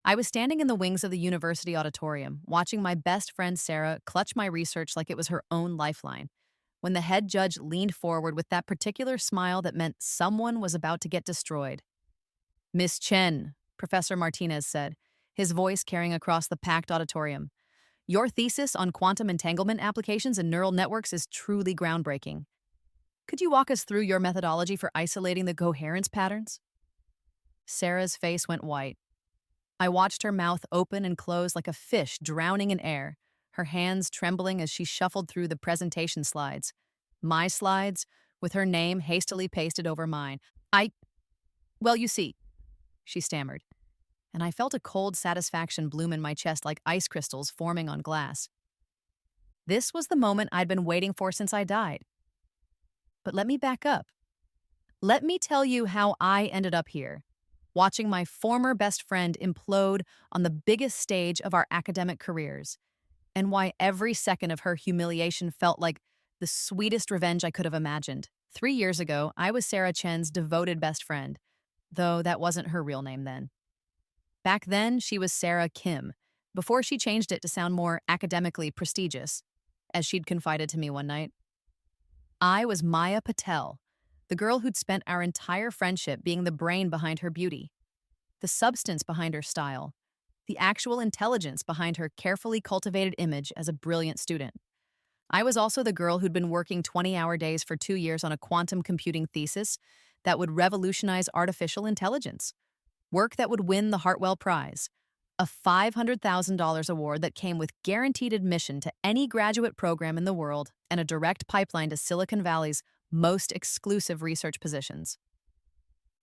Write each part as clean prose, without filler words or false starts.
I was standing in the wings of the university auditorium, watching my best friend Sarah clutch my research like it was her own lifeline, when the head judge leaned forward with that particular smile that meant someone was about to get destroyed. Miss Chen, Professor Martinez said, his voice carrying across the packed auditorium. Your thesis on quantum entanglement applications and neural networks is truly groundbreaking. Could you walk us through your methodology for isolating the coherence patterns? Sarah's face went white. I watched her mouth open and close like a fish drowning in air, her hands trembling as she shuffled through the presentation slides. My slides, with her name hastily pasted over mine. Well, you see, she stammered, and I felt a cold satisfaction bloom in my chest like ice crystals forming on glass. This was the moment I'd been waiting for since I died. But let me back up. Let me tell you how I ended up here, watching my former best friend implode on the biggest stage of our academic careers, and why every second of her humiliation felt like the sweetest revenge I could have imagined. 3 years ago, I was Sarah Chen's devoted best friend, though that wasn't her real name then. Back then, she was Sarah Kim, before she changed it to sound more academically prestigious, as she'd confided to me one night. I was Maya Patel, the girl who'd spent our entire friendship being the brain behind her beauty, the substance behind her style, the actual intelligence behind her carefully cultivated image as a brilliant student. I was also the girl who'd been working 20-hour days for 2 years on a quantum computing thesis that would revolutionize artificial intelligence, work that would win the Hartwell Prize, a $500,000 award that came with guaranteed admission to any graduate program in the world and a direct pipeline to Silicon Valley's most exclusive research positions.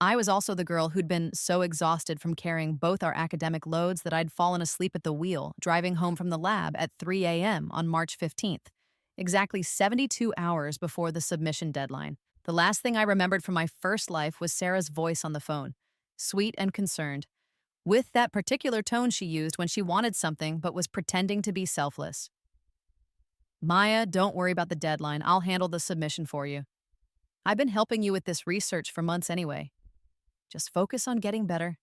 I was also the girl who'd been so exhausted from carrying both our academic loads that I'd fallen asleep at the wheel, driving home from the lab at 3 a.m. on March 15th, exactly 72 hours before the submission deadline. The last thing I remembered from my first life was Sarah's voice on the phone, sweet and concerned, with that particular tone she used when she wanted something but was pretending to be selfless. Maya, don't worry about the deadline. I'll handle the submission for you. I've been helping you with this research for months anyway. Just focus on getting better.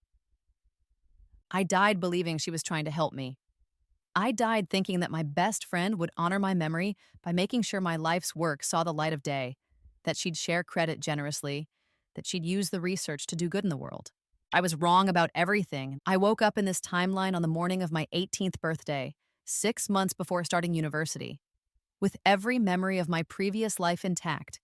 I died believing she was trying to help me. I died thinking that my best friend would honor my memory by making sure my life's work saw the light of day, that she'd share credit generously, that she'd use the research to do good in the world. I was wrong about everything. I woke up in this timeline on the morning of my 18th birthday, 6 months before starting university, with every memory of my previous life intact.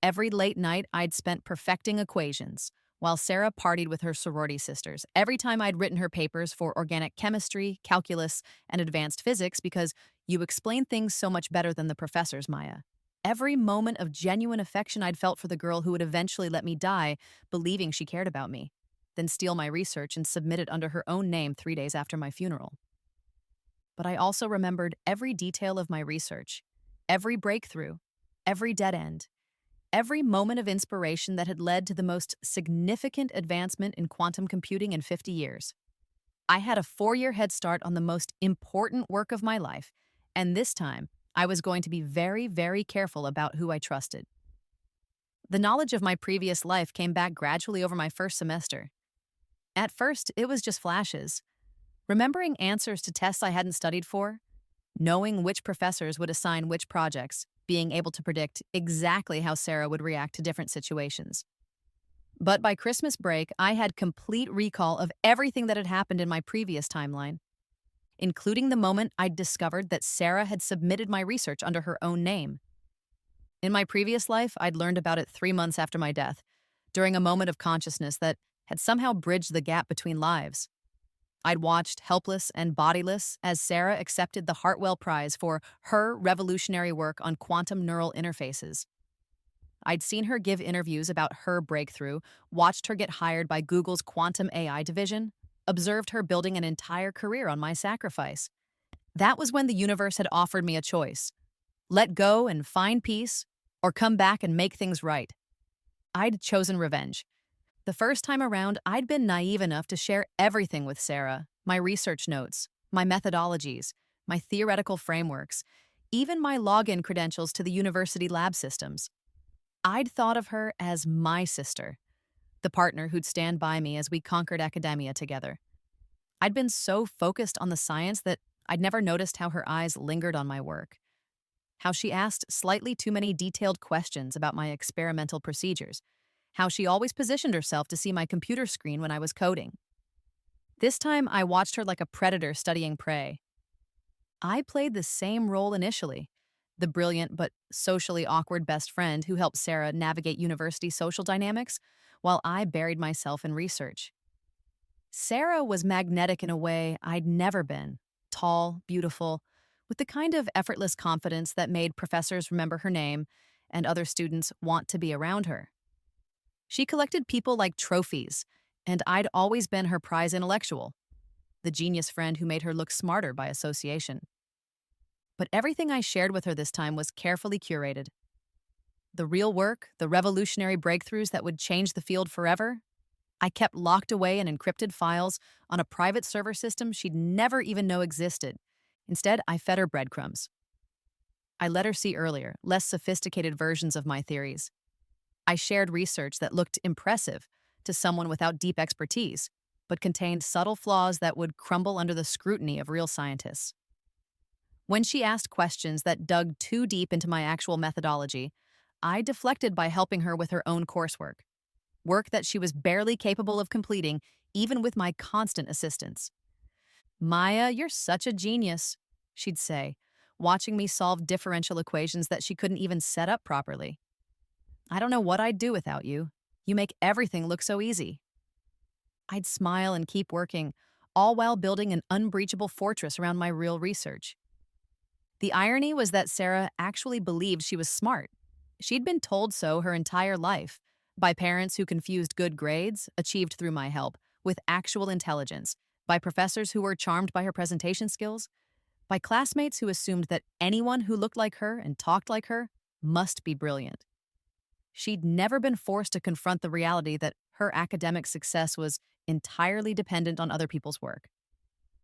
Every late night I'd spent perfecting equations, while Sarah partied with her sorority sisters. Every time I'd written her papers for organic chemistry, calculus, and advanced physics because you explain things so much better than the professors, Maya. Every moment of genuine affection I'd felt for the girl who would eventually let me die, believing she cared about me, then steal my research and submit it under her own name 3 days after my funeral. But I also remembered every detail of my research, every breakthrough, every dead end, every moment of inspiration that had led to the most significant advancement in quantum computing in 50 years. I had a 4-year head start on the most important work of my life, and this time, I was going to be very, very careful about who I trusted. The knowledge of my previous life came back gradually over my first semester. At first, it was just flashes. Remembering answers to tests I hadn't studied for, knowing which professors would assign which projects, being able to predict exactly how Sarah would react to different situations. But by Christmas break, I had complete recall of everything that had happened in my previous timeline, including the moment I'd discovered that Sarah had submitted my research under her own name. In my previous life, I'd learned about it 3 months after my death, during a moment of consciousness that had somehow bridged the gap between lives. I'd watched, helpless and bodiless, as Sarah accepted the Hartwell Prize for her revolutionary work on quantum neural interfaces. I'd seen her give interviews about her breakthrough, watched her get hired by Google's quantum AI division, observed her building an entire career on my sacrifice. That was when the universe had offered me a choice: let go and find peace, or come back and make things right. I'd chosen revenge. The first time around, I'd been naive enough to share everything with Sarah: my research notes, my methodologies, my theoretical frameworks, even my login credentials to the university lab systems. I'd thought of her as my sister, the partner who'd stand by me as we conquered academia together. I'd been so focused on the science that I'd never noticed how her eyes lingered on my work, how she asked slightly too many detailed questions about my experimental procedures, how she always positioned herself to see my computer screen when I was coding. This time, I watched her like a predator studying prey. I played the same role initially, the brilliant but socially awkward best friend who helped Sarah navigate university social dynamics, while I buried myself in research. Sarah was magnetic in a way I'd never been, tall, beautiful, with the kind of effortless confidence that made professors remember her name and other students want to be around her. She collected people like trophies, and I'd always been her prize intellectual, the genius friend who made her look smarter by association. But everything I shared with her this time was carefully curated. The real work, the revolutionary breakthroughs that would change the field forever, I kept locked away in encrypted files on a private server system she'd never even know existed. Instead, I fed her breadcrumbs. I let her see earlier, less sophisticated versions of my theories. I shared research that looked impressive to someone without deep expertise, but contained subtle flaws that would crumble under the scrutiny of real scientists. When she asked questions that dug too deep into my actual methodology, I deflected by helping her with her own coursework, work that she was barely capable of completing, even with my constant assistance. "Maya, you're such a genius," she'd say, watching me solve differential equations that she couldn't even set up properly. "I don't know what I'd do without you. You make everything look so easy." I'd smile and keep working, all while building an unbreachable fortress around my real research. The irony was that Sarah actually believed she was smart. She'd been told so her entire life, by parents who confused good grades, achieved through my help, with actual intelligence, by professors who were charmed by her presentation skills, by classmates who assumed that anyone who looked like her and talked like her must be brilliant. She'd never been forced to confront the reality that her academic success was entirely dependent on other people's work.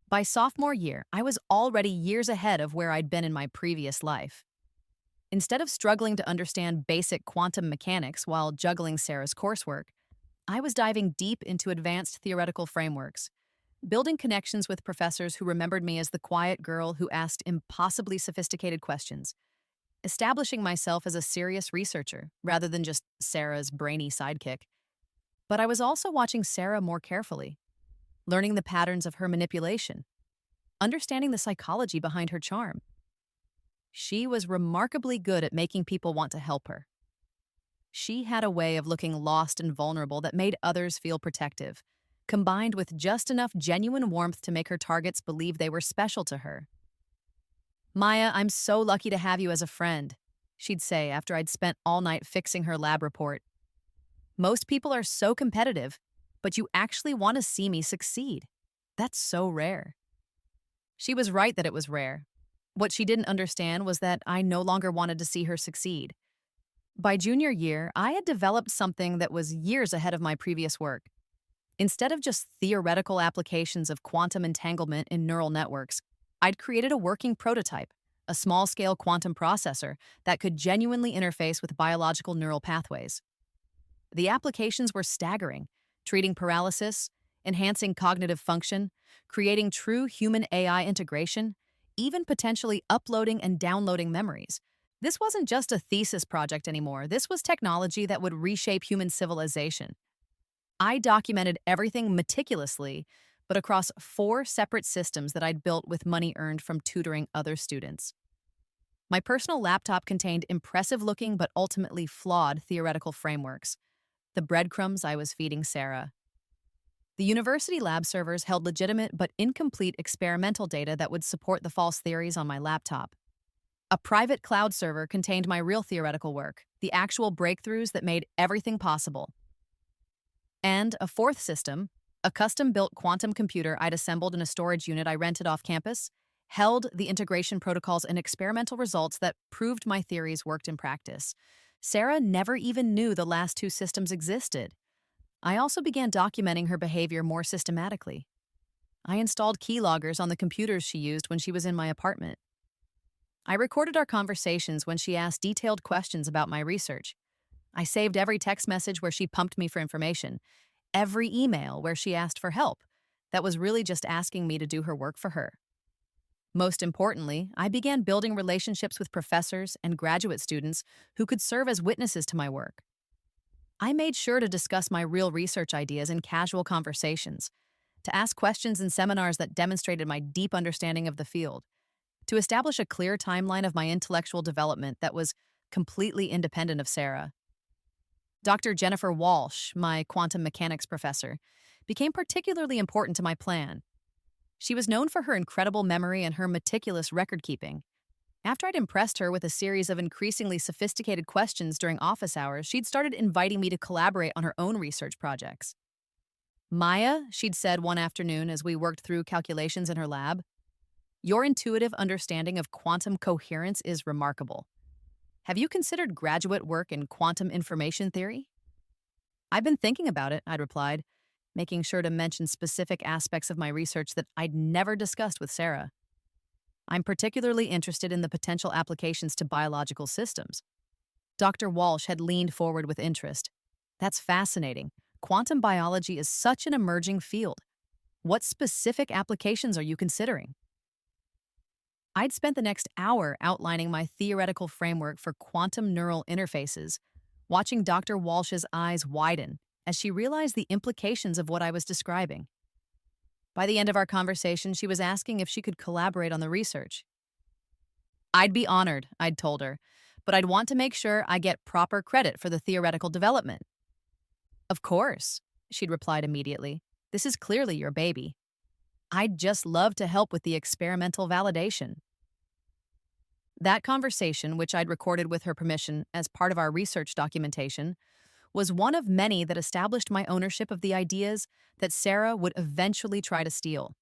By sophomore year, I was already years ahead of where I'd been in my previous life. Instead of struggling to understand basic quantum mechanics while juggling Sarah's coursework, I was diving deep into advanced theoretical frameworks, building connections with professors who remembered me as the quiet girl who asked impossibly sophisticated questions, establishing myself as a serious researcher rather than just Sarah's brainy sidekick. But I was also watching Sarah more carefully, learning the patterns of her manipulation, understanding the psychology behind her charm. She was remarkably good at making people want to help her. She had a way of looking lost and vulnerable that made others feel protective, combined with just enough genuine warmth to make her targets believe they were special to her. "Maya, I'm so lucky to have you as a friend," she'd say after I'd spent all night fixing her lab report. "Most people are so competitive, but you actually want to see me succeed. That's so rare." She was right that it was rare. What she didn't understand was that I no longer wanted to see her succeed. By junior year, I had developed something that was years ahead of my previous work. Instead of just theoretical applications of quantum entanglement in neural networks, I'd created a working prototype, a small-scale quantum processor that could genuinely interface with biological neural pathways. The applications were staggering, treating paralysis, enhancing cognitive function, creating true human-AI integration, even potentially uploading and downloading memories. This wasn't just a thesis project anymore. This was technology that would reshape human civilization. I documented everything meticulously, but across 4 separate systems that I'd built with money earned from tutoring other students. My personal laptop contained impressive-looking but ultimately flawed theoretical frameworks, the breadcrumbs I was feeding Sarah. The university lab servers held legitimate but incomplete experimental data that would support the false theories on my laptop. A private cloud server contained my real theoretical work, the actual breakthroughs that made everything possible. And a 4th system, a custom-built quantum computer I'd assembled in a storage unit I rented off campus, held the integration protocols and experimental results that proved my theories worked in practice. Sarah never even knew the last 2 systems existed. I also began documenting her behavior more systematically. I installed keyloggers on the computers she used when she was in my apartment. I recorded our conversations when she asked detailed questions about my research. I saved every text message where she pumped me for information, every email where she asked for help, that was really just asking me to do her work for her. Most importantly, I began building relationships with professors and graduate students who could serve as witnesses to my work. I made sure to discuss my real research ideas in casual conversations, to ask questions in seminars that demonstrated my deep understanding of the field, to establish a clear timeline of my intellectual development that was completely independent of Sarah. Dr. Jennifer Walsh, my quantum mechanics professor, became particularly important to my plan. She was known for her incredible memory and her meticulous record keeping. After I'd impressed her with a series of increasingly sophisticated questions during office hours, she'd started inviting me to collaborate on her own research projects. Maya, she'd said one afternoon as we worked through calculations in her lab, your intuitive understanding of quantum coherence is remarkable. Have you considered graduate work in quantum information theory? I've been thinking about it, I'd replied, making sure to mention specific aspects of my research that I'd never discussed with Sarah. I'm particularly interested in the potential applications to biological systems. Dr. Walsh had leaned forward with interest. That's fascinating. Quantum biology is such an emerging field. What specific applications are you considering? I'd spent the next hour outlining my theoretical framework for quantum neural interfaces, watching Dr. Walsh's eyes widen as she realized the implications of what I was describing. By the end of our conversation, she was asking if she could collaborate on the research. I'd be honored, I'd told her, but I'd want to make sure I get proper credit for the theoretical development. Of course, she'd replied immediately. This is clearly your baby. I'd just love to help with the experimental validation. That conversation, which I'd recorded with her permission as part of our research documentation, was one of many that established my ownership of the ideas that Sarah would eventually try to steal.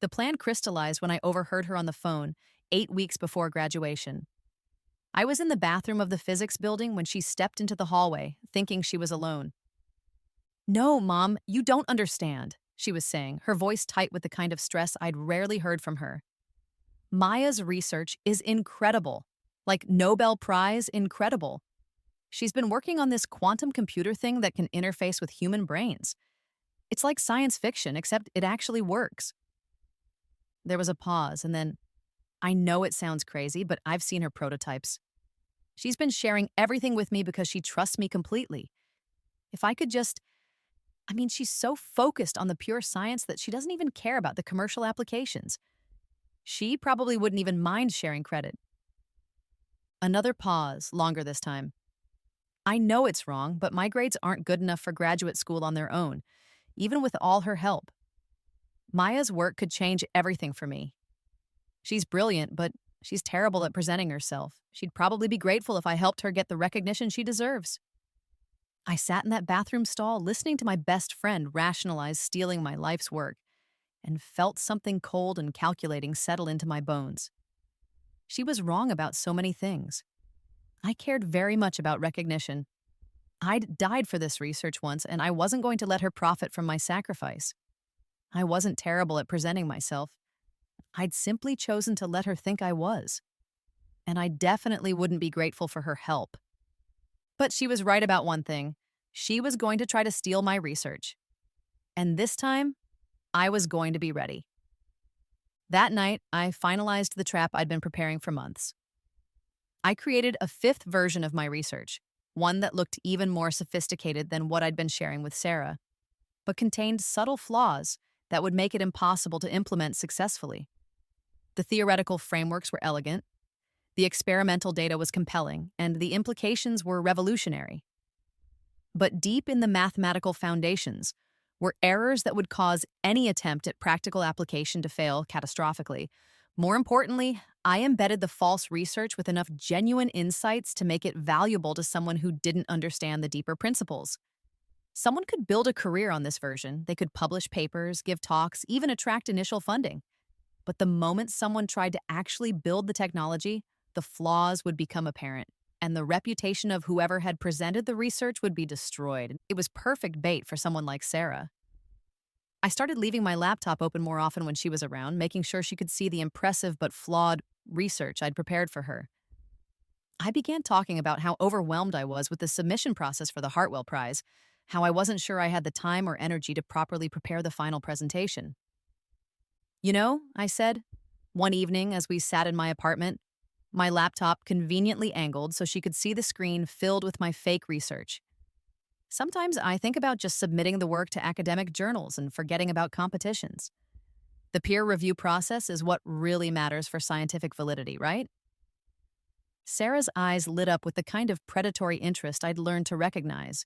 The plan crystallized when I overheard her on the phone 8 weeks before graduation. I was in the bathroom of the physics building when she stepped into the hallway, thinking she was alone. No, Mom, you don't understand, she was saying, her voice tight with the kind of stress I'd rarely heard from her. Maya's research is incredible, like Nobel Prize incredible. She's been working on this quantum computer thing that can interface with human brains. It's like science fiction, except it actually works. There was a pause, and then, I know it sounds crazy, but I've seen her prototypes. She's been sharing everything with me because she trusts me completely. If I could just, she's so focused on the pure science that she doesn't even care about the commercial applications. She probably wouldn't even mind sharing credit. Another pause, longer this time. I know it's wrong, but my grades aren't good enough for graduate school on their own, even with all her help. Maya's work could change everything for me. She's brilliant, but she's terrible at presenting herself. She'd probably be grateful if I helped her get the recognition she deserves. I sat in that bathroom stall listening to my best friend rationalize stealing my life's work and felt something cold and calculating settle into my bones. She was wrong about so many things. I cared very much about recognition. I'd died for this research once, and I wasn't going to let her profit from my sacrifice. I wasn't terrible at presenting myself. I'd simply chosen to let her think I was. And I definitely wouldn't be grateful for her help. But she was right about one thing. She was going to try to steal my research. And this time, I was going to be ready. That night, I finalized the trap I'd been preparing for months. I created a fifth version of my research, one that looked even more sophisticated than what I'd been sharing with Sarah, but contained subtle flaws that would make it impossible to implement successfully. The theoretical frameworks were elegant, the experimental data was compelling, and the implications were revolutionary. But deep in the mathematical foundations were errors that would cause any attempt at practical application to fail catastrophically. More importantly, I embedded the false research with enough genuine insights to make it valuable to someone who didn't understand the deeper principles. Someone could build a career on this version. They could publish papers, give talks, even attract initial funding. But the moment someone tried to actually build the technology, the flaws would become apparent, and the reputation of whoever had presented the research would be destroyed. It was perfect bait for someone like Sarah. I started leaving my laptop open more often when she was around, making sure she could see the impressive but flawed research I'd prepared for her. I began talking about how overwhelmed I was with the submission process for the Hartwell Prize, how I wasn't sure I had the time or energy to properly prepare the final presentation. You know, I said, one evening as we sat in my apartment, my laptop conveniently angled so she could see the screen filled with my fake research. Sometimes I think about just submitting the work to academic journals and forgetting about competitions. The peer review process is what really matters for scientific validity, right? Sarah's eyes lit up with the kind of predatory interest I'd learned to recognize.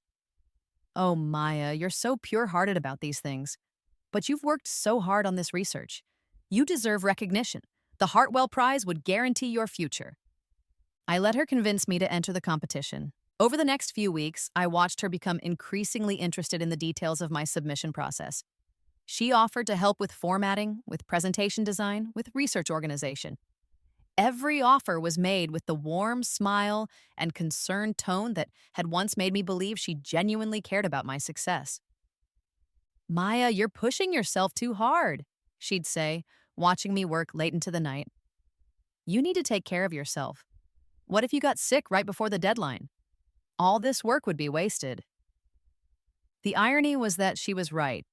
Oh, Maya, you're so pure hearted about these things. But you've worked so hard on this research. You deserve recognition. The Hartwell Prize would guarantee your future. I let her convince me to enter the competition. Over the next few weeks, I watched her become increasingly interested in the details of my submission process. She offered to help with formatting, with presentation design, with research organization. Every offer was made with the warm smile and concerned tone that had once made me believe she genuinely cared about my success. Maya, you're pushing yourself too hard, she'd say, watching me work late into the night. You need to take care of yourself. What if you got sick right before the deadline? All this work would be wasted. The irony was that she was right.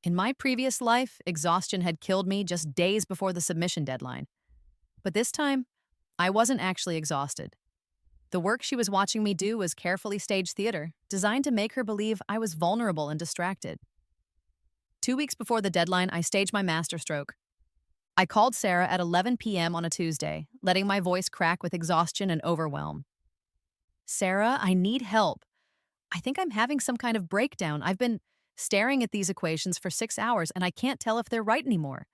In my previous life, exhaustion had killed me just days before the submission deadline. But this time, I wasn't actually exhausted. The work she was watching me do was carefully staged theater, designed to make her believe I was vulnerable and distracted. 2 weeks before the deadline, I staged my masterstroke. I called Sarah at 11 p.m. on a Tuesday, letting my voice crack with exhaustion and overwhelm. Sarah, I need help. I think I'm having some kind of breakdown. I've been staring at these equations for 6 hours and I can't tell if they're right anymore.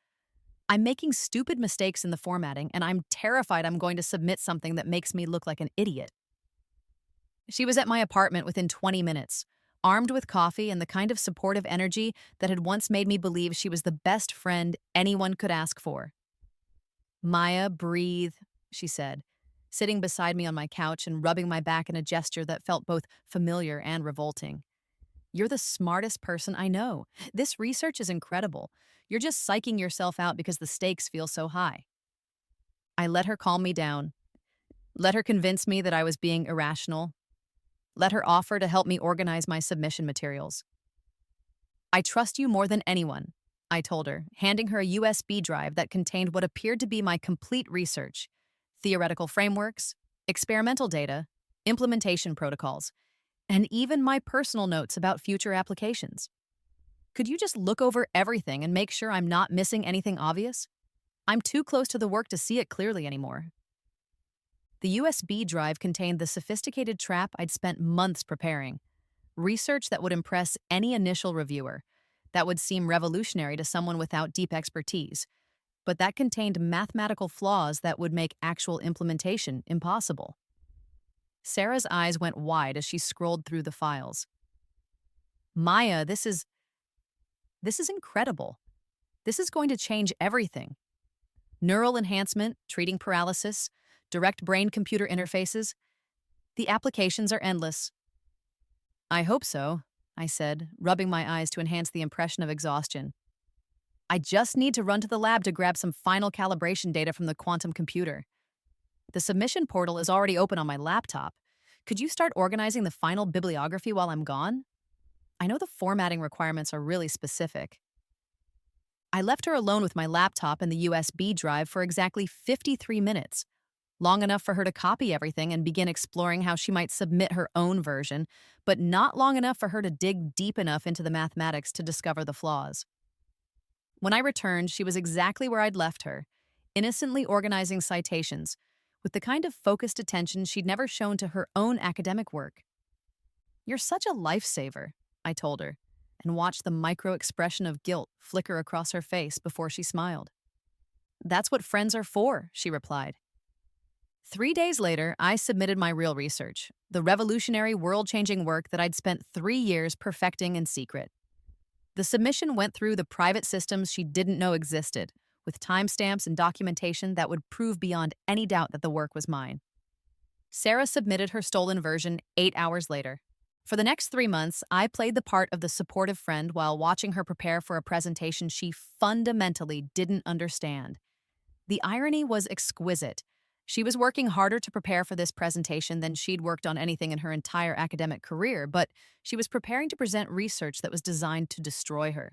I'm making stupid mistakes in the formatting and I'm terrified I'm going to submit something that makes me look like an idiot. She was at my apartment within 20 minutes, armed with coffee and the kind of supportive energy that had once made me believe she was the best friend anyone could ask for. Maya, breathe, she said, sitting beside me on my couch and rubbing my back in a gesture that felt both familiar and revolting. You're the smartest person I know. This research is incredible. You're just psyching yourself out because the stakes feel so high. I let her calm me down, let her convince me that I was being irrational, let her offer to help me organize my submission materials. I trust you more than anyone, I told her, handing her a USB drive that contained what appeared to be my complete research, theoretical frameworks, experimental data, implementation protocols, and even my personal notes about future applications. Could you just look over everything and make sure I'm not missing anything obvious? I'm too close to the work to see it clearly anymore. The USB drive contained the sophisticated trap I'd spent months preparing, research that would impress any initial reviewer, that would seem revolutionary to someone without deep expertise, but that contained mathematical flaws that would make actual implementation impossible. Sarah's eyes went wide as she scrolled through the files. Maya, this is incredible. This is going to change everything. Neural enhancement, treating paralysis, direct brain-computer interfaces. The applications are endless. I hope so, I said, rubbing my eyes to enhance the impression of exhaustion. I just need to run to the lab to grab some final calibration data from the quantum computer. The submission portal is already open on my laptop. Could you start organizing the final bibliography while I'm gone? I know the formatting requirements are really specific. I left her alone with my laptop and the USB drive for exactly 53 minutes, long enough for her to copy everything and begin exploring how she might submit her own version, but not long enough for her to dig deep enough into the mathematics to discover the flaws. When I returned, she was exactly where I'd left her, innocently organizing citations, with the kind of focused attention she'd never shown to her own academic work. You're such a lifesaver, I told her, and watched the micro-expression of guilt flicker across her face before she smiled. That's what friends are for, she replied. 3 days later, I submitted my real research, the revolutionary, world-changing work that I'd spent 3 years perfecting in secret. The submission went through the private systems she didn't know existed, with timestamps and documentation that would prove beyond any doubt that the work was mine. Sarah submitted her stolen version 8 hours later. For the next 3 months, I played the part of the supportive friend while watching her prepare for a presentation she fundamentally didn't understand. The irony was exquisite. She was working harder to prepare for this presentation than she'd worked on anything in her entire academic career, but she was preparing to present research that was designed to destroy her.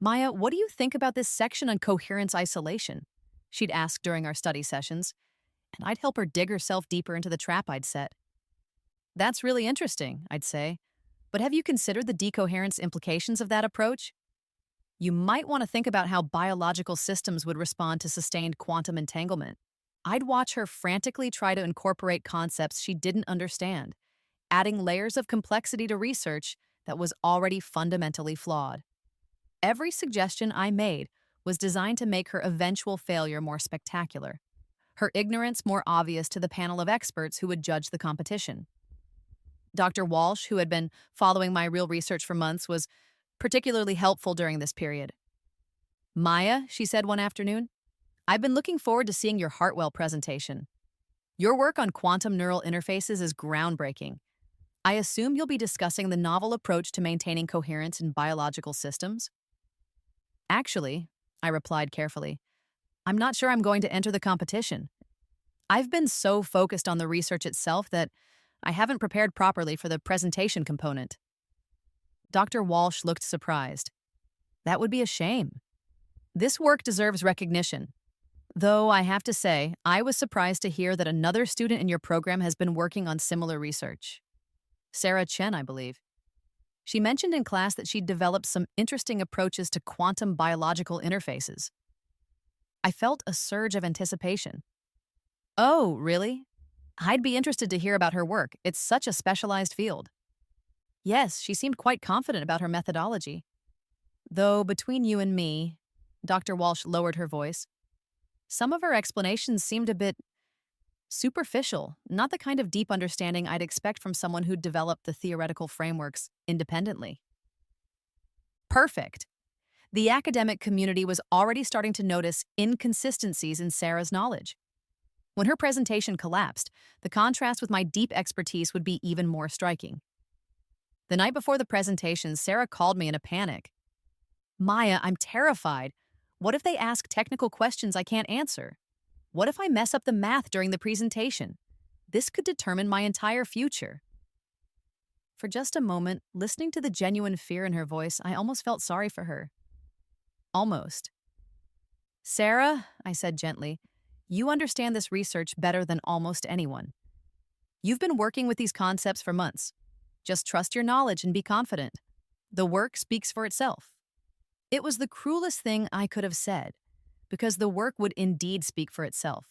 Maya, what do you think about this section on coherence isolation? She'd ask during our study sessions, and I'd help her dig herself deeper into the trap I'd set. That's really interesting, I'd say. But have you considered the decoherence implications of that approach? You might want to think about how biological systems would respond to sustained quantum entanglement. I'd watch her frantically try to incorporate concepts she didn't understand, adding layers of complexity to research that was already fundamentally flawed. Every suggestion I made was designed to make her eventual failure more spectacular, her ignorance more obvious to the panel of experts who would judge the competition. Dr. Walsh, who had been following my real research for months, was particularly helpful during this period. Maya, she said one afternoon, I've been looking forward to seeing your Hartwell presentation. Your work on quantum neural interfaces is groundbreaking. I assume you'll be discussing the novel approach to maintaining coherence in biological systems? Actually, I replied carefully, I'm not sure I'm going to enter the competition. I've been so focused on the research itself that I haven't prepared properly for the presentation component. Dr. Walsh looked surprised. That would be a shame. This work deserves recognition. Though I have to say, I was surprised to hear that another student in your program has been working on similar research. Sarah Chen, I believe. She mentioned in class that she'd developed some interesting approaches to quantum biological interfaces. I felt a surge of anticipation. Oh, really? I'd be interested to hear about her work. It's such a specialized field. Yes, she seemed quite confident about her methodology. Though between you and me, Dr. Walsh lowered her voice, some of her explanations seemed a bit superficial, not the kind of deep understanding I'd expect from someone who'd developed the theoretical frameworks independently. Perfect. The academic community was already starting to notice inconsistencies in Sarah's knowledge. When her presentation collapsed, the contrast with my deep expertise would be even more striking. The night before the presentation, Sarah called me in a panic. Maya, I'm terrified. What if they ask technical questions I can't answer? What if I mess up the math during the presentation? This could determine my entire future. For just a moment, listening to the genuine fear in her voice, I almost felt sorry for her. Almost. Sarah, I said gently, you understand this research better than almost anyone. You've been working with these concepts for months. Just trust your knowledge and be confident. The work speaks for itself. It was the cruelest thing I could have said, because the work would indeed speak for itself.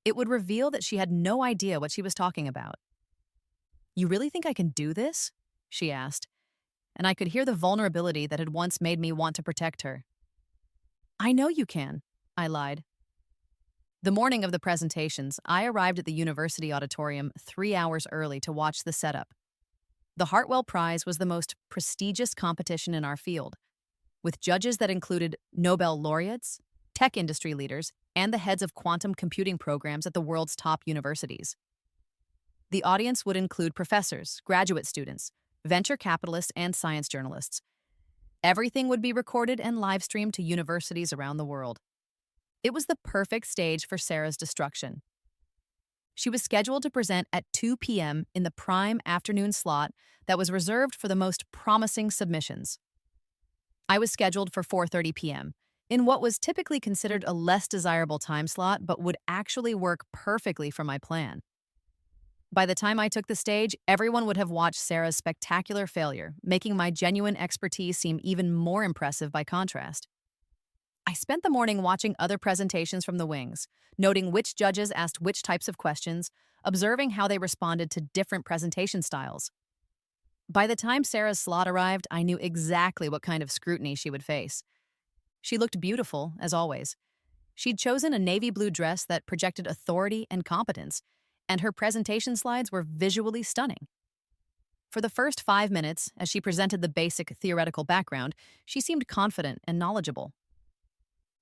It would reveal that she had no idea what she was talking about. You really think I can do this? She asked, and I could hear the vulnerability that had once made me want to protect her. I know you can, I lied. The morning of the presentations, I arrived at the university auditorium 3 hours early to watch the setup. The Hartwell Prize was the most prestigious competition in our field, with judges that included Nobel laureates, tech industry leaders, and the heads of quantum computing programs at the world's top universities. The audience would include professors, graduate students, venture capitalists, and science journalists. Everything would be recorded and live-streamed to universities around the world. It was the perfect stage for Sarah's destruction. She was scheduled to present at 2 p.m. in the prime afternoon slot that was reserved for the most promising submissions. I was scheduled for 4:30 p.m., in what was typically considered a less desirable time slot but would actually work perfectly for my plan. By the time I took the stage, everyone would have watched Sarah's spectacular failure, making my genuine expertise seem even more impressive by contrast. I spent the morning watching other presentations from the wings, noting which judges asked which types of questions, observing how they responded to different presentation styles. By the time Sarah's slot arrived, I knew exactly what kind of scrutiny she would face. She looked beautiful, as always. She'd chosen a navy blue dress that projected authority and competence, and her presentation slides were visually stunning. For the first 5 minutes, as she presented the basic theoretical background, she seemed confident and knowledgeable.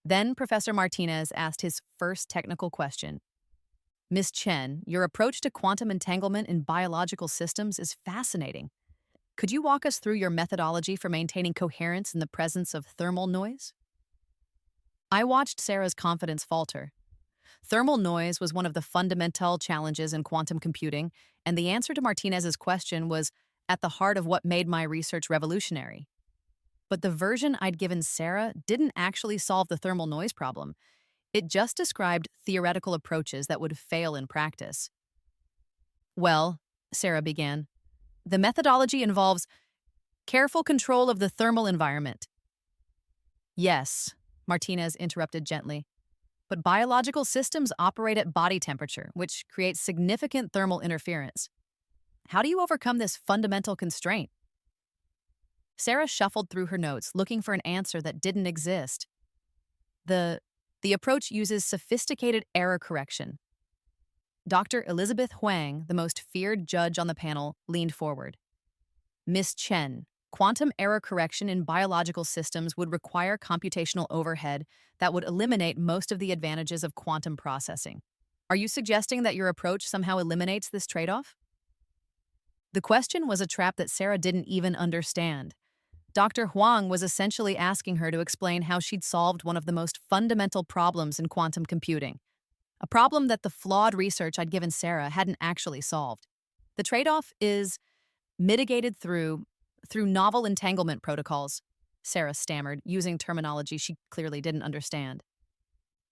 Then Professor Martinez asked his first technical question. Ms. Chen, your approach to quantum entanglement in biological systems is fascinating. Could you walk us through your methodology for maintaining coherence in the presence of thermal noise? I watched Sarah's confidence falter. Thermal noise was one of the fundamental challenges in quantum computing, and the answer to Martinez's question was at the heart of what made my research revolutionary. But the version I'd given Sarah didn't actually solve the thermal noise problem. It just described theoretical approaches that would fail in practice. Well, Sarah began, the methodology involves careful control of the thermal environment. Yes, Martinez interrupted gently. But biological systems operate at body temperature, which creates significant thermal interference. How do you overcome this fundamental constraint? Sarah shuffled through her notes, looking for an answer that didn't exist. The approach uses sophisticated error correction. Dr. Elizabeth Huang, the most feared judge on the panel, leaned forward. Miss Chen, quantum error correction in biological systems would require computational overhead that would eliminate most of the advantages of quantum processing. Are you suggesting that your approach somehow eliminates this trade-off? The question was a trap that Sarah didn't even understand. Dr. Huang was essentially asking her to explain how she'd solved one of the most fundamental problems in quantum computing, a problem that the flawed research I'd given Sarah hadn't actually solved. The trade-off is mitigated through novel entanglement protocols, Sarah stammered, using terminology she clearly didn't understand.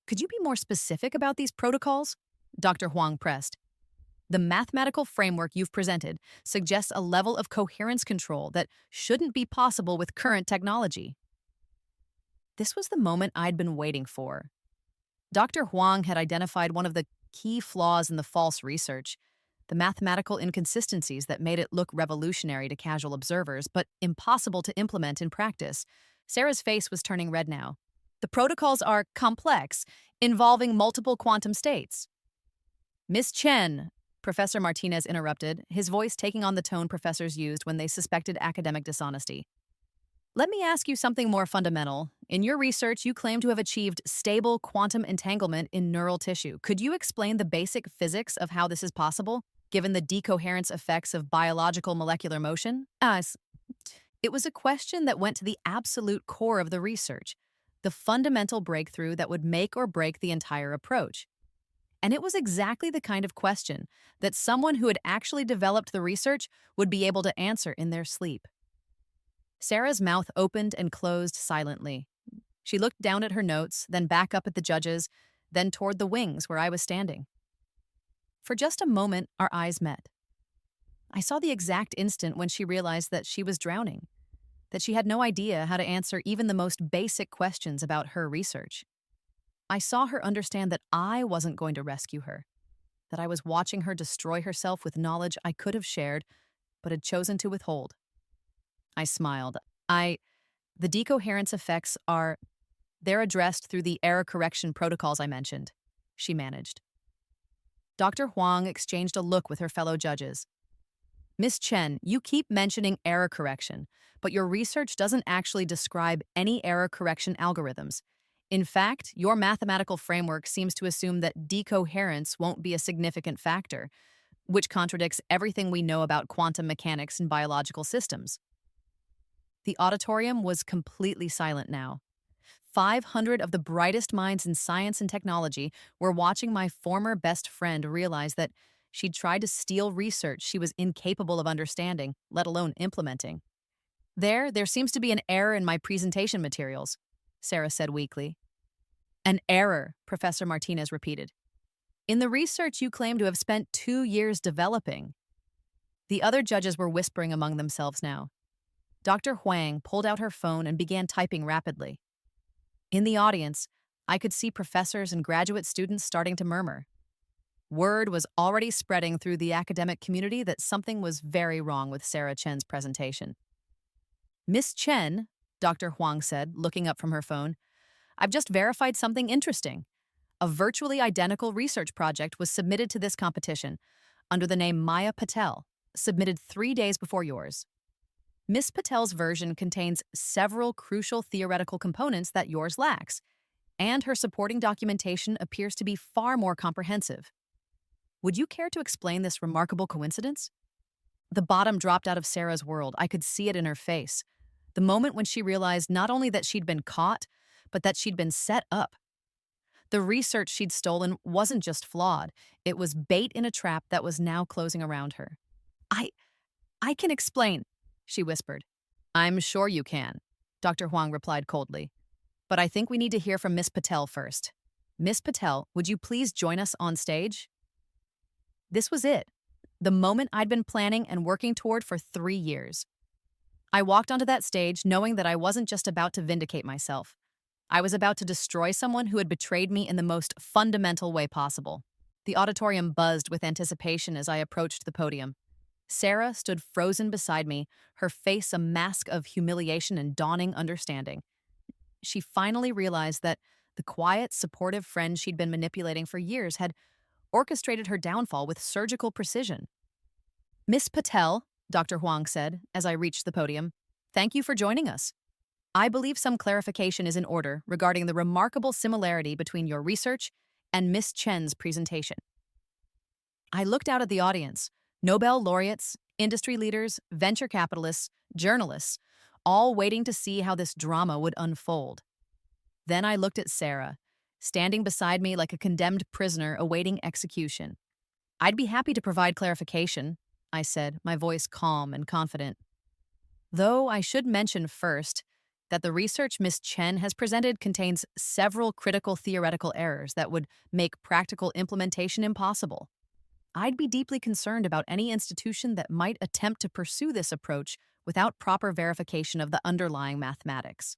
Could you be more specific about these protocols? Dr. Huang pressed. The mathematical framework you've presented suggests a level of coherence control that shouldn't be possible with current technology. This was the moment I'd been waiting for. Dr. Huang had identified one of the key flaws in the false research, the mathematical inconsistencies that made it look revolutionary to casual observers, but impossible to implement in practice. Sarah's face was turning red now. The protocols are complex, involving multiple quantum states. Miss Chen, Professor Martinez interrupted, his voice taking on the tone professors used when they suspected academic dishonesty. Let me ask you something more fundamental. In your research, you claim to have achieved stable quantum entanglement in neural tissue. Could you explain the basic physics of how this is possible, given the decoherence effects of biological molecular motion? It was a question that went to the absolute core of the research, the fundamental breakthrough that would make or break the entire approach. And it was exactly the kind of question that someone who had actually developed the research would be able to answer in their sleep. Sarah's mouth opened and closed silently. She looked down at her notes, then back up at the judges, then toward the wings where I was standing. For just a moment, our eyes met. I saw the exact instant when she realized that she was drowning, that she had no idea how to answer even the most basic questions about her research. I saw her understand that I wasn't going to rescue her, that I was watching her destroy herself with knowledge I could have shared, but had chosen to withhold. I smiled. The decoherence effects they're addressed through the error correction protocols I mentioned, she managed. Dr. Huang exchanged a look with her fellow judges. Miss Chen, you keep mentioning error correction, but your research doesn't actually describe any error correction algorithms. In fact, your mathematical framework seems to assume that decoherence won't be a significant factor, which contradicts everything we know about quantum mechanics and biological systems. The auditorium was completely silent now. 500 of the brightest minds in science and technology were watching my former best friend realize that she'd tried to steal research she was incapable of understanding, let alone implementing. There seems to be an error in my presentation materials, Sarah said weakly. An error, Professor Martinez repeated. In the research you claim to have spent 2 years developing. The other judges were whispering among themselves now. Dr. Huang pulled out her phone and began typing rapidly. In the audience, I could see professors and graduate students starting to murmur. Word was already spreading through the academic community that something was very wrong with Sarah Chen's presentation. Miss Chen, Dr. Huang said, looking up from her phone, I've just verified something interesting. A virtually identical research project was submitted to this competition under the name Maya Patel, submitted 3 days before yours. Miss Patel's version contains several crucial theoretical components that yours lacks, and her supporting documentation appears to be far more comprehensive. Would you care to explain this remarkable coincidence? The bottom dropped out of Sarah's world. I could see it in her face. The moment when she realized not only that she'd been caught, but that she'd been set up. The research she'd stolen wasn't just flawed, it was bait in a trap that was now closing around her. I I can explain, she whispered. I'm sure you can, Dr. Huang replied coldly. But I think we need to hear from Miss Patel first. Miss Patel, would you please join us on stage? This was it, the moment I'd been planning and working toward for 3 years. I walked onto that stage knowing that I wasn't just about to vindicate myself. I was about to destroy someone who had betrayed me in the most fundamental way possible. The auditorium buzzed with anticipation as I approached the podium. Sarah stood frozen beside me, her face a mask of humiliation and dawning understanding. She finally realized that the quiet, supportive friend she'd been manipulating for years had orchestrated her downfall with surgical precision. Miss Patel, Dr. Huang said as I reached the podium, thank you for joining us. I believe some clarification is in order regarding the remarkable similarity between your research and Miss Chen's presentation. I looked out at the audience, Nobel laureates, industry leaders, venture capitalists, journalists, all waiting to see how this drama would unfold. Then I looked at Sarah, standing beside me like a condemned prisoner awaiting execution. I'd be happy to provide clarification, I said, my voice calm and confident. Though I should mention first that the research Miss Chen has presented contains several critical theoretical errors that would make practical implementation impossible. I'd be deeply concerned about any institution that might attempt to pursue this approach without proper verification of the underlying mathematics.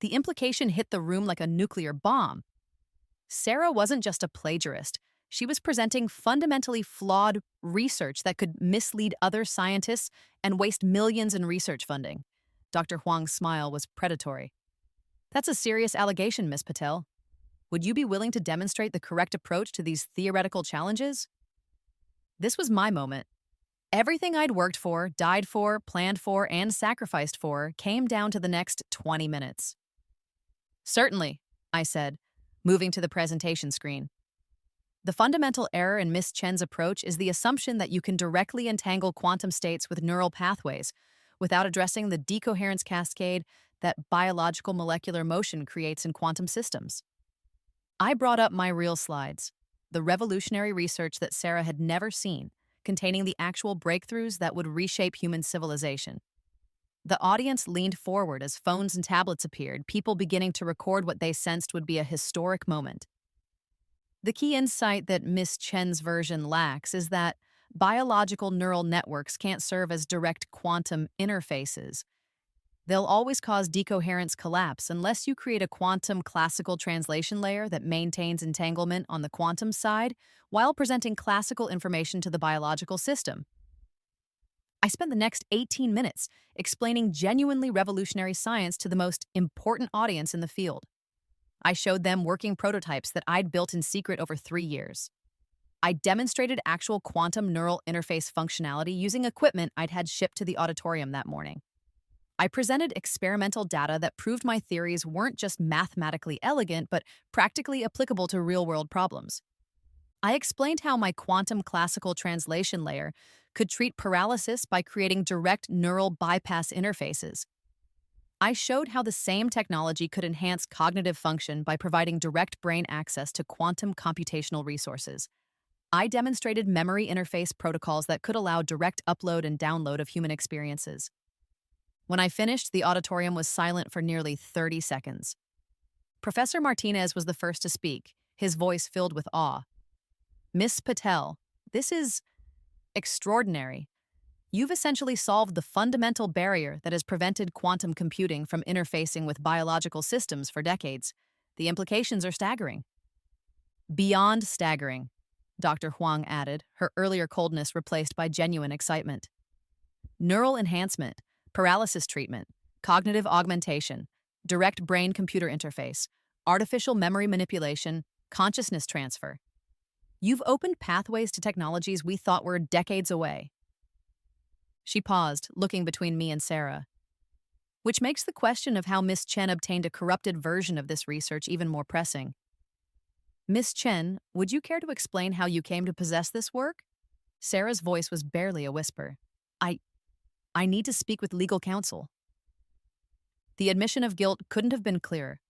The implication hit the room like a nuclear bomb. Sarah wasn't just a plagiarist. She was presenting fundamentally flawed research that could mislead other scientists and waste millions in research funding. Dr. Huang's smile was predatory. That's a serious allegation, Miss Patel. Would you be willing to demonstrate the correct approach to these theoretical challenges? This was my moment. Everything I'd worked for, died for, planned for, and sacrificed for came down to the next 20 minutes. Certainly, I said, moving to the presentation screen. The fundamental error in Miss Chen's approach is the assumption that you can directly entangle quantum states with neural pathways without addressing the decoherence cascade that biological molecular motion creates in quantum systems. I brought up my real slides, the revolutionary research that Sarah had never seen, containing the actual breakthroughs that would reshape human civilization. The audience leaned forward as phones and tablets appeared, people beginning to record what they sensed would be a historic moment. The key insight that Miss Chen's version lacks is that biological neural networks can't serve as direct quantum interfaces. They'll always cause decoherence collapse unless you create a quantum classical translation layer that maintains entanglement on the quantum side while presenting classical information to the biological system. I spent the next 18 minutes explaining genuinely revolutionary science to the most important audience in the field. I showed them working prototypes that I'd built in secret over 3 years. I demonstrated actual quantum neural interface functionality using equipment I'd had shipped to the auditorium that morning. I presented experimental data that proved my theories weren't just mathematically elegant, but practically applicable to real-world problems. I explained how my quantum classical translation layer could treat paralysis by creating direct neural bypass interfaces. I showed how the same technology could enhance cognitive function by providing direct brain access to quantum computational resources. I demonstrated memory interface protocols that could allow direct upload and download of human experiences. When I finished, the auditorium was silent for nearly 30 seconds. Professor Martinez was the first to speak, his voice filled with awe. Miss Patel, this is extraordinary. You've essentially solved the fundamental barrier that has prevented quantum computing from interfacing with biological systems for decades. The implications are staggering. Beyond staggering, Dr. Huang added, her earlier coldness replaced by genuine excitement. Neural enhancement, paralysis treatment, cognitive augmentation, direct brain-computer interface, artificial memory manipulation, consciousness transfer. You've opened pathways to technologies we thought were decades away. She paused, looking between me and Sarah, which makes the question of how Miss Chen obtained a corrupted version of this research even more pressing. Miss Chen, would you care to explain how you came to possess this work? Sarah's voice was barely a whisper. I need to speak with legal counsel. The admission of guilt couldn't have been clearer.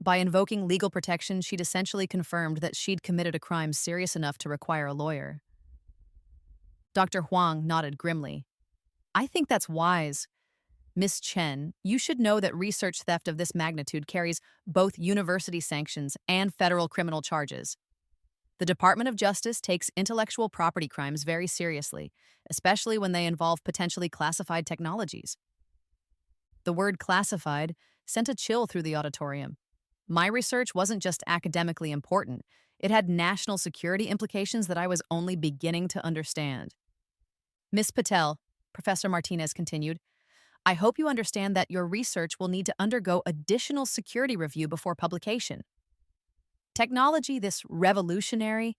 By invoking legal protection, she'd essentially confirmed that she'd committed a crime serious enough to require a lawyer. Dr. Huang nodded grimly. I think that's wise. Miss Chen, you should know that research theft of this magnitude carries both university sanctions and federal criminal charges. The Department of Justice takes intellectual property crimes very seriously, especially when they involve potentially classified technologies. The word classified sent a chill through the auditorium. My research wasn't just academically important, it had national security implications that I was only beginning to understand. Miss Patel, Professor Martinez continued, I hope you understand that your research will need to undergo additional security review before publication. Technology this revolutionary,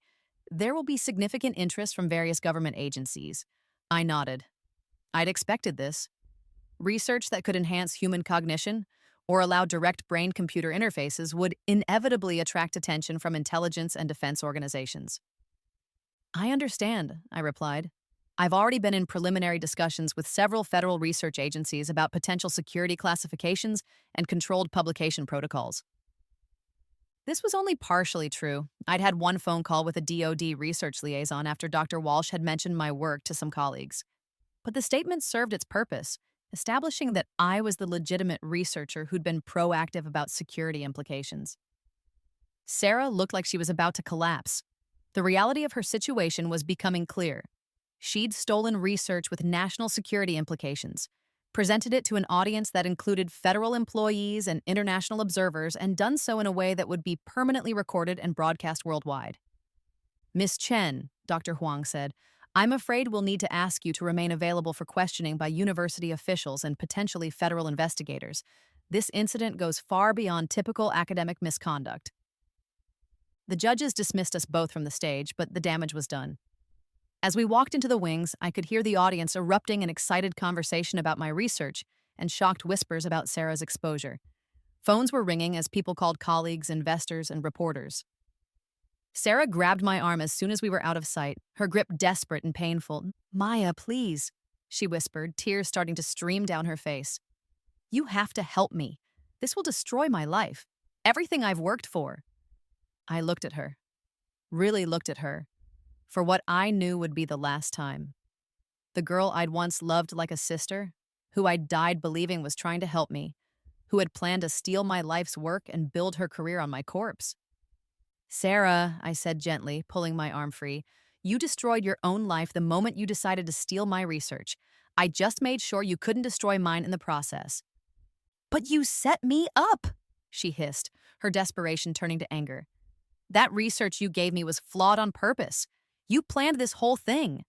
there will be significant interest from various government agencies. I nodded. I'd expected this. Research that could enhance human cognition or allow direct brain-computer interfaces would inevitably attract attention from intelligence and defense organizations. I understand, I replied. I've already been in preliminary discussions with several federal research agencies about potential security classifications and controlled publication protocols. This was only partially true. I'd had one phone call with a DoD research liaison after Dr. Walsh had mentioned my work to some colleagues. But the statement served its purpose, establishing that I was the legitimate researcher who'd been proactive about security implications. Sarah looked like she was about to collapse. The reality of her situation was becoming clear. She'd stolen research with national security implications, presented it to an audience that included federal employees and international observers, and done so in a way that would be permanently recorded and broadcast worldwide. Miss Chen, Dr. Huang said, I'm afraid we'll need to ask you to remain available for questioning by university officials and potentially federal investigators. This incident goes far beyond typical academic misconduct. The judges dismissed us both from the stage, but the damage was done. As we walked into the wings, I could hear the audience erupting in excited conversation about my research and shocked whispers about Sarah's exposure. Phones were ringing as people called colleagues, investors, and reporters. Sarah grabbed my arm as soon as we were out of sight, her grip desperate and painful. Maya, please, she whispered, tears starting to stream down her face. You have to help me. This will destroy my life. Everything I've worked for. I looked at her. Really looked at her. For what I knew would be the last time. The girl I'd once loved like a sister, who I'd died believing was trying to help me, who had planned to steal my life's work and build her career on my corpse. Sarah, I said gently, pulling my arm free, you destroyed your own life the moment you decided to steal my research. I just made sure you couldn't destroy mine in the process. But you set me up, she hissed, her desperation turning to anger. That research you gave me was flawed on purpose. You planned this whole thing.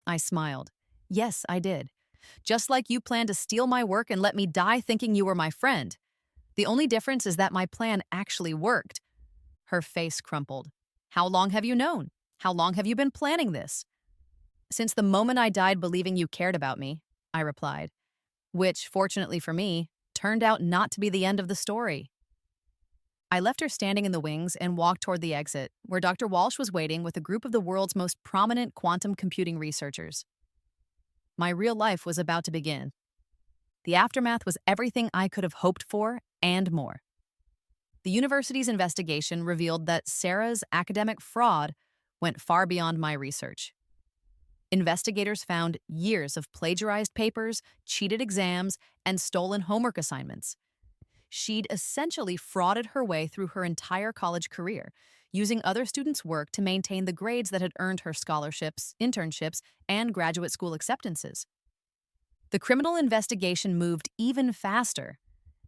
I smiled. Yes, I did. Just like you planned to steal my work and let me die thinking you were my friend. The only difference is that my plan actually worked. Her face crumpled. How long have you known? How long have you been planning this? Since the moment I died believing you cared about me, I replied, which, fortunately for me, turned out not to be the end of the story. I left her standing in the wings and walked toward the exit, where Dr. Walsh was waiting with a group of the world's most prominent quantum computing researchers. My real life was about to begin. The aftermath was everything I could have hoped for and more. The university's investigation revealed that Sarah's academic fraud went far beyond my research. Investigators found years of plagiarized papers, cheated exams, and stolen homework assignments. She'd essentially frauded her way through her entire college career, using other students' work to maintain the grades that had earned her scholarships, internships, and graduate school acceptances. The criminal investigation moved even faster.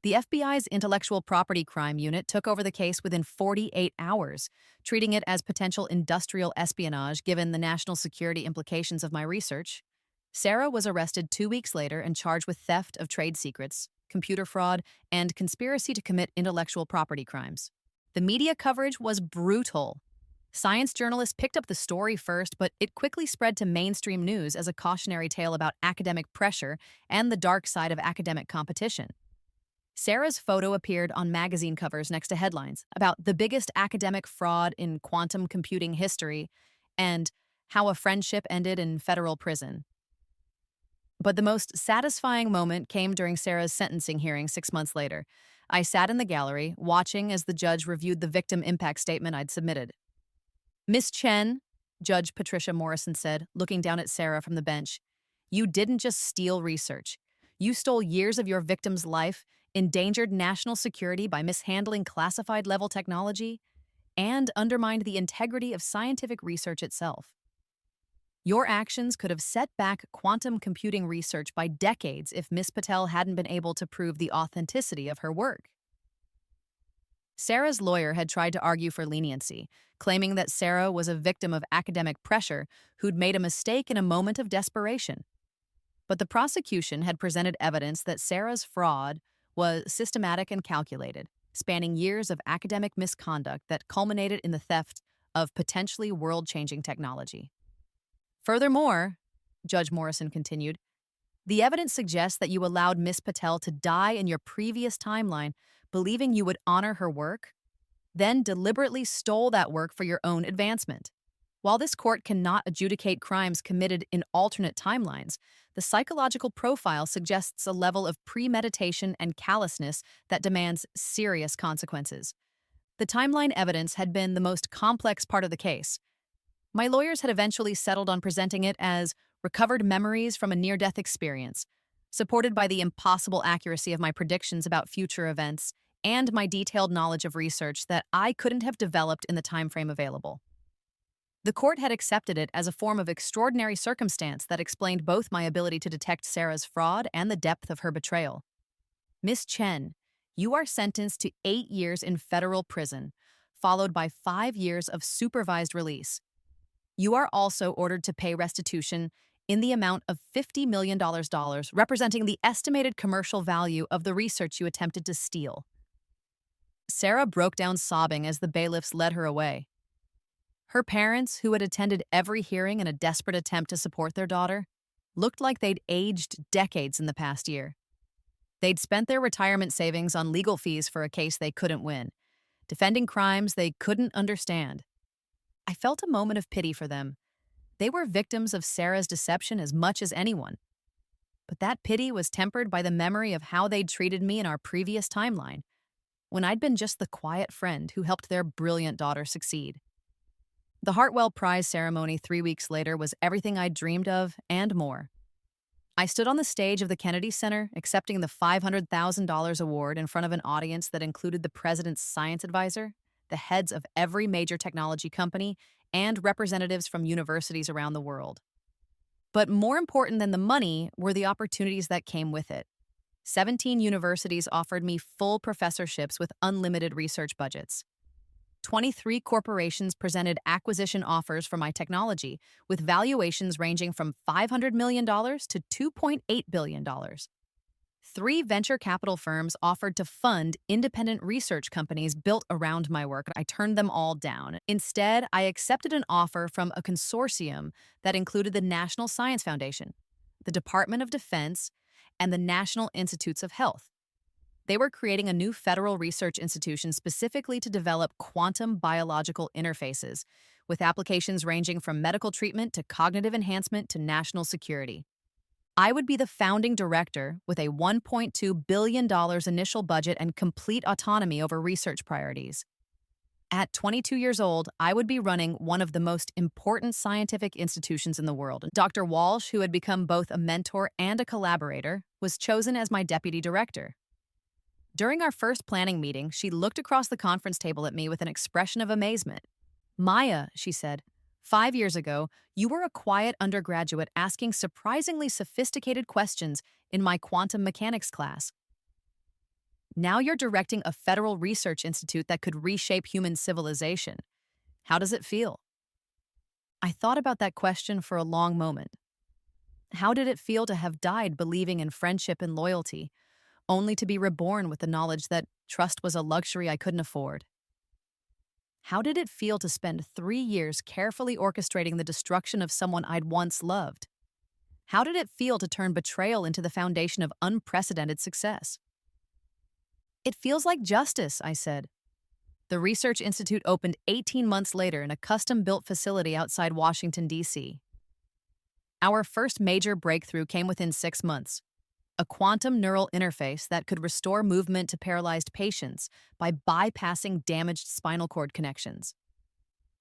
The FBI's Intellectual Property Crime Unit took over the case within 48 hours, treating it as potential industrial espionage given the national security implications of my research. Sarah was arrested 2 weeks later and charged with theft of trade secrets, computer fraud, and conspiracy to commit intellectual property crimes. The media coverage was brutal. Science journalists picked up the story first, but it quickly spread to mainstream news as a cautionary tale about academic pressure and the dark side of academic competition. Sarah's photo appeared on magazine covers next to headlines about the biggest academic fraud in quantum computing history and how a friendship ended in federal prison. But the most satisfying moment came during Sarah's sentencing hearing 6 months later. I sat in the gallery, watching as the judge reviewed the victim impact statement I'd submitted. Miss Chen, Judge Patricia Morrison said, looking down at Sarah from the bench, you didn't just steal research. You stole years of your victim's life, endangered national security by mishandling classified level technology, and undermined the integrity of scientific research itself. Your actions could have set back quantum computing research by decades if Miss Patel hadn't been able to prove the authenticity of her work. Sarah's lawyer had tried to argue for leniency, claiming that Sarah was a victim of academic pressure who'd made a mistake in a moment of desperation. But the prosecution had presented evidence that Sarah's fraud was systematic and calculated, spanning years of academic misconduct that culminated in the theft of potentially world-changing technology. Furthermore, Judge Morrison continued, the evidence suggests that you allowed Miss Patel to die in your previous timeline, believing you would honor her work, then deliberately stole that work for your own advancement. While this court cannot adjudicate crimes committed in alternate timelines, the psychological profile suggests a level of premeditation and callousness that demands serious consequences. The timeline evidence had been the most complex part of the case. My lawyers had eventually settled on presenting it as recovered memories from a near-death experience, supported by the impossible accuracy of my predictions about future events and my detailed knowledge of research that I couldn't have developed in the timeframe available. The court had accepted it as a form of extraordinary circumstance that explained both my ability to detect Sarah's fraud and the depth of her betrayal. Miss Chen, you are sentenced to 8 years in federal prison, followed by 5 years of supervised release. You are also ordered to pay restitution in the amount of $50 million, representing the estimated commercial value of the research you attempted to steal. Sarah broke down sobbing as the bailiffs led her away. Her parents, who had attended every hearing in a desperate attempt to support their daughter, looked like they'd aged decades in the past year. They'd spent their retirement savings on legal fees for a case they couldn't win, defending crimes they couldn't understand. I felt a moment of pity for them. They were victims of Sarah's deception as much as anyone. But that pity was tempered by the memory of how they'd treated me in our previous timeline, when I'd been just the quiet friend who helped their brilliant daughter succeed. The Hartwell Prize ceremony 3 weeks later was everything I'd dreamed of and more. I stood on the stage of the Kennedy Center, accepting the $500,000 award in front of an audience that included the president's science advisor, the heads of every major technology company, and representatives from universities around the world. But more important than the money were the opportunities that came with it. 17 universities offered me full professorships with unlimited research budgets. 23 corporations presented acquisition offers for my technology, with valuations ranging from $500 million to $2.8 billion. 3 venture capital firms offered to fund independent research companies built around my work. I turned them all down. Instead, I accepted an offer from a consortium that included the National Science Foundation, the Department of Defense, and the National Institutes of Health. They were creating a new federal research institution specifically to develop quantum biological interfaces, with applications ranging from medical treatment to cognitive enhancement to national security. I would be the founding director with a $1.2 billion initial budget and complete autonomy over research priorities. At 22 years old, I would be running one of the most important scientific institutions in the world. Dr. Walsh, who had become both a mentor and a collaborator, was chosen as my deputy director. During our first planning meeting, she looked across the conference table at me with an expression of amazement. Maya, she said, 5 years ago, you were a quiet undergraduate asking surprisingly sophisticated questions in my quantum mechanics class. Now you're directing a federal research institute that could reshape human civilization. How does it feel? I thought about that question for a long moment. How did it feel to have died believing in friendship and loyalty, only to be reborn with the knowledge that trust was a luxury I couldn't afford? How did it feel to spend 3 years carefully orchestrating the destruction of someone I'd once loved? How did it feel to turn betrayal into the foundation of unprecedented success? It feels like justice, I said. The Research Institute opened 18 months later in a custom-built facility outside Washington, D.C. Our first major breakthrough came within 6 months. a quantum neural interface that could restore movement to paralyzed patients by bypassing damaged spinal cord connections.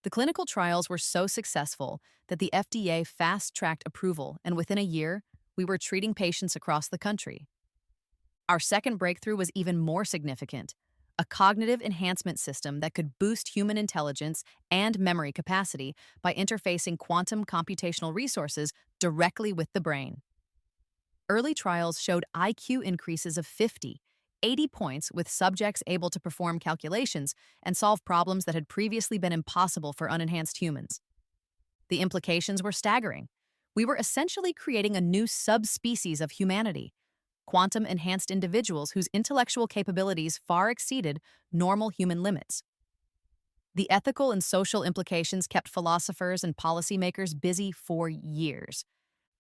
The clinical trials were so successful that the FDA fast-tracked approval, and within a year, we were treating patients across the country. Our second breakthrough was even more significant, a cognitive enhancement system that could boost human intelligence and memory capacity by interfacing quantum computational resources directly with the brain. Early trials showed IQ increases of 50, 80 points with subjects able to perform calculations and solve problems that had previously been impossible for unenhanced humans. The implications were staggering. We were essentially creating a new subspecies of humanity, quantum-enhanced individuals whose intellectual capabilities far exceeded normal human limits. The ethical and social implications kept philosophers and policymakers busy for years.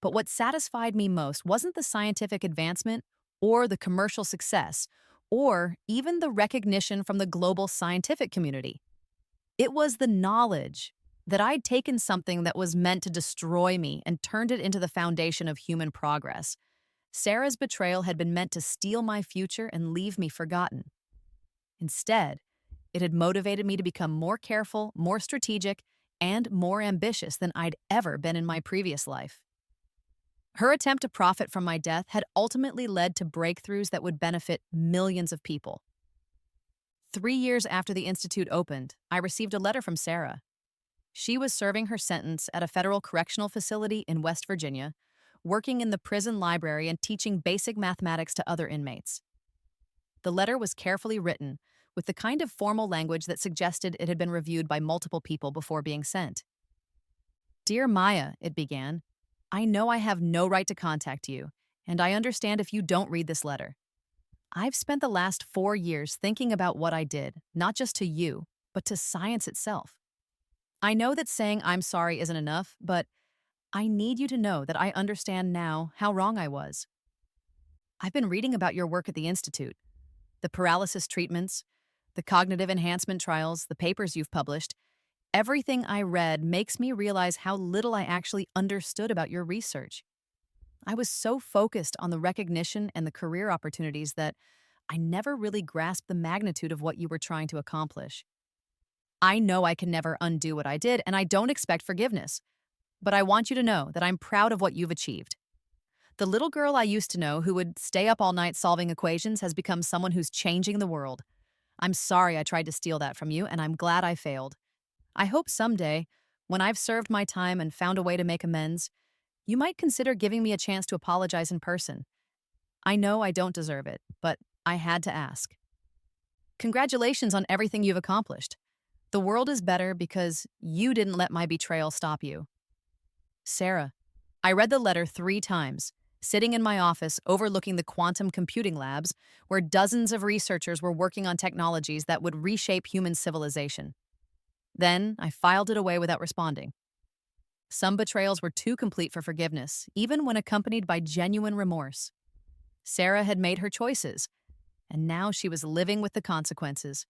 But what satisfied me most wasn't the scientific advancement or the commercial success or even the recognition from the global scientific community. It was the knowledge that I'd taken something that was meant to destroy me and turned it into the foundation of human progress. Sarah's betrayal had been meant to steal my future and leave me forgotten. Instead, it had motivated me to become more careful, more strategic, and more ambitious than I'd ever been in my previous life. Her attempt to profit from my death had ultimately led to breakthroughs that would benefit millions of people. 3 years after the Institute opened, I received a letter from Sarah. She was serving her sentence at a federal correctional facility in West Virginia, working in the prison library and teaching basic mathematics to other inmates. The letter was carefully written, with the kind of formal language that suggested it had been reviewed by multiple people before being sent. "Dear Maya," it began, "I know I have no right to contact you, and I understand if you don't read this letter. I've spent the last 4 years thinking about what I did, not just to you, but to science itself. I know that saying I'm sorry isn't enough, but I need you to know that I understand now how wrong I was. I've been reading about your work at the Institute, the paralysis treatments, the cognitive enhancement trials, the papers you've published. Everything I read makes me realize how little I actually understood about your research. I was so focused on the recognition and the career opportunities that I never really grasped the magnitude of what you were trying to accomplish. I know I can never undo what I did, and I don't expect forgiveness. But I want you to know that I'm proud of what you've achieved. The little girl I used to know who would stay up all night solving equations has become someone who's changing the world. I'm sorry I tried to steal that from you, and I'm glad I failed. I hope someday, when I've served my time and found a way to make amends, you might consider giving me a chance to apologize in person. I know I don't deserve it, but I had to ask. Congratulations on everything you've accomplished. The world is better because you didn't let my betrayal stop you. Sarah." I read the letter 3 times, sitting in my office overlooking the quantum computing labs where dozens of researchers were working on technologies that would reshape human civilization. Then I filed it away without responding. Some betrayals were too complete for forgiveness, even when accompanied by genuine remorse. Sarah had made her choices, and now she was living with the consequences.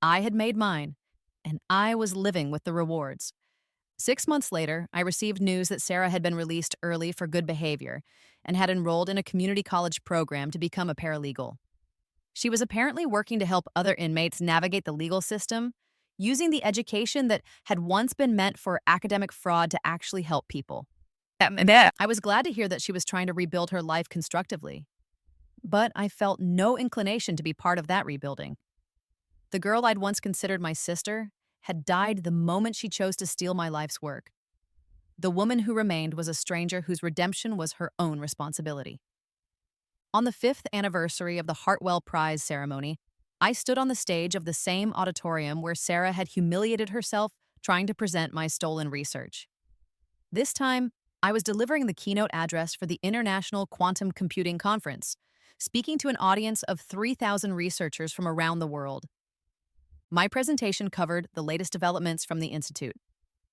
I had made mine, and I was living with the rewards. 6 months later, I received news that Sarah had been released early for good behavior and had enrolled in a community college program to become a paralegal. She was apparently working to help other inmates navigate the legal system, using the education that had once been meant for academic fraud to actually help people. I was glad to hear that she was trying to rebuild her life constructively, but I felt no inclination to be part of that rebuilding. The girl I'd once considered my sister had died the moment she chose to steal my life's work. The woman who remained was a stranger whose redemption was her own responsibility. On the 5th anniversary of the Hartwell Prize ceremony, I stood on the stage of the same auditorium where Sarah had humiliated herself trying to present my stolen research. This time, I was delivering the keynote address for the International Quantum Computing Conference, speaking to an audience of 3,000 researchers from around the world. My presentation covered the latest developments from the Institute,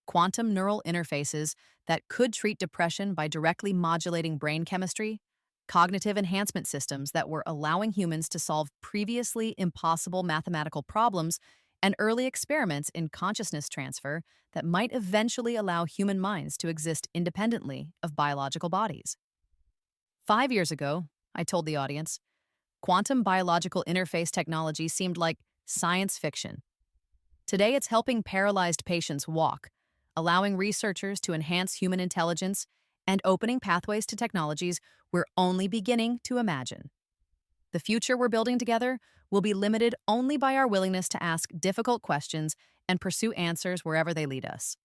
quantum neural interfaces that could treat depression by directly modulating brain chemistry, cognitive enhancement systems that were allowing humans to solve previously impossible mathematical problems, and early experiments in consciousness transfer that might eventually allow human minds to exist independently of biological bodies. 5 years ago, I told the audience. Quantum biological interface technology seemed like science fiction. Today, it's helping paralyzed patients walk, allowing researchers to enhance human intelligence, and opening pathways to technologies we're only beginning to imagine. The future we're building together will be limited only by our willingness to ask difficult questions and pursue answers wherever they lead us.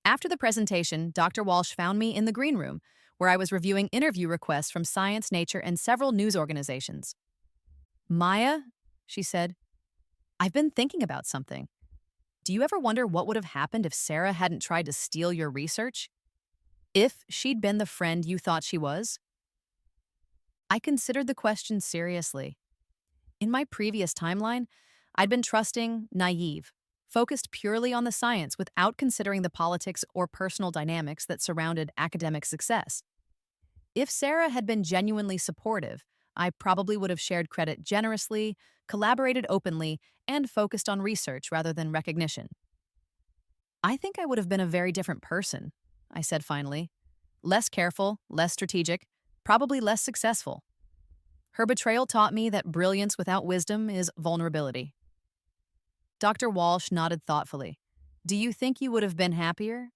After the presentation, Dr. Walsh found me in the green room, where I was reviewing interview requests from Science, Nature, and several news organizations. Maya, she said, I've been thinking about something. Do you ever wonder what would have happened if Sarah hadn't tried to steal your research? If she'd been the friend you thought she was? I considered the question seriously. In my previous timeline, I'd been trusting, naive, focused purely on the science without considering the politics or personal dynamics that surrounded academic success. If Sarah had been genuinely supportive, I probably would have shared credit generously, collaborated openly, and focused on research rather than recognition. I think I would have been a very different person, I said finally. Less careful, less strategic, probably less successful. Her betrayal taught me that brilliance without wisdom is vulnerability. Dr. Walsh nodded thoughtfully. Do you think you would have been happier?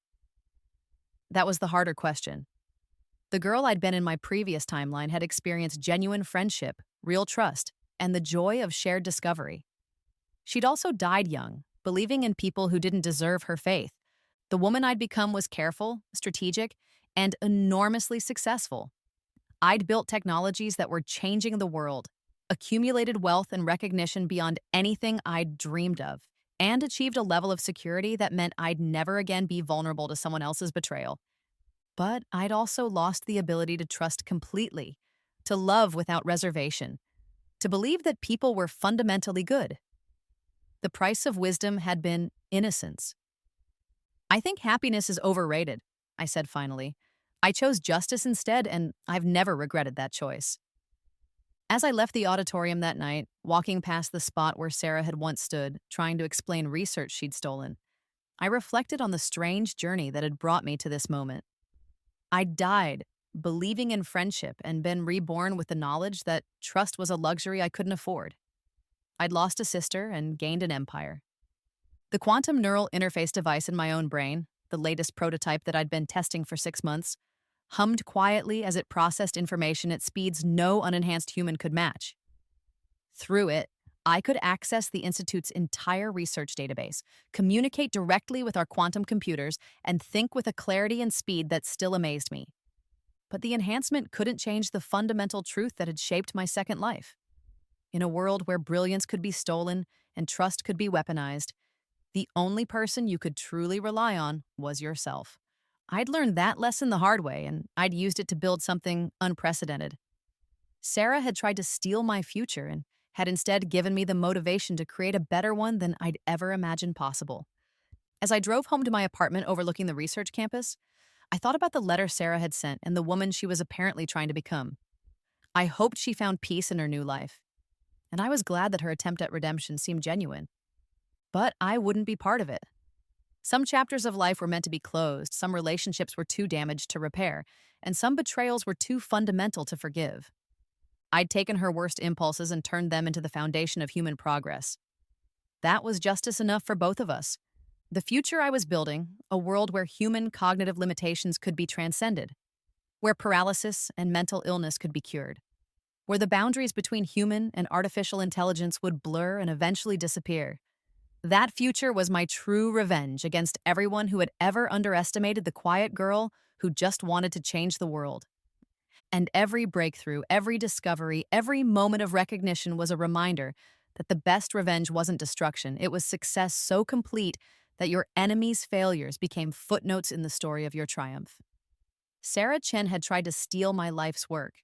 That was the harder question. The girl I'd been in my previous timeline had experienced genuine friendship, real trust, and the joy of shared discovery. She'd also died young, believing in people who didn't deserve her faith. The woman I'd become was careful, strategic, and enormously successful. I'd built technologies that were changing the world, accumulated wealth and recognition beyond anything I'd dreamed of, and achieved a level of security that meant I'd never again be vulnerable to someone else's betrayal. But I'd also lost the ability to trust completely, to love without reservation, to believe that people were fundamentally good. The price of wisdom had been innocence. I think happiness is overrated, I said finally. I chose justice instead, and I've never regretted that choice. As I left the auditorium that night, walking past the spot where Sarah had once stood, trying to explain research she'd stolen, I reflected on the strange journey that had brought me to this moment. I'd died, believing in friendship, and been reborn with the knowledge that trust was a luxury I couldn't afford. I'd lost a sister and gained an empire. The quantum neural interface device in my own brain, the latest prototype that I'd been testing for 6 months, hummed quietly as it processed information at speeds no unenhanced human could match. Through it, I could access the Institute's entire research database, communicate directly with our quantum computers, and think with a clarity and speed that still amazed me. But the enhancement couldn't change the fundamental truth that had shaped my second life. In a world where brilliance could be stolen and trust could be weaponized, the only person you could truly rely on was yourself. I'd learned that lesson the hard way, and I'd used it to build something unprecedented. Sarah had tried to steal my future and had instead given me the motivation to create a better one than I'd ever imagined possible. As I drove home to my apartment overlooking the research campus, I thought about the letter Sarah had sent and the woman she was apparently trying to become. I hoped she found peace in her new life, and I was glad that her attempt at redemption seemed genuine. But I wouldn't be part of it. Some chapters of life were meant to be closed, some relationships were too damaged to repair, and some betrayals were too fundamental to forgive. I'd taken her worst impulses and turned them into the foundation of human progress. That was justice enough for both of us. The future I was building, a world where human cognitive limitations could be transcended, where paralysis and mental illness could be cured, where the boundaries between human and artificial intelligence would blur and eventually disappear. That future was my true revenge against everyone who had ever underestimated the quiet girl who just wanted to change the world. And every breakthrough, every discovery, every moment of recognition was a reminder that the best revenge wasn't destruction. It was success so complete that your enemy's failures became footnotes in the story of your triumph. Sarah Chen had tried to steal my life's work.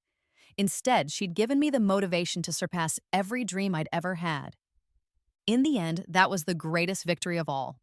Instead, she'd given me the motivation to surpass every dream I'd ever had. In the end, that was the greatest victory of all.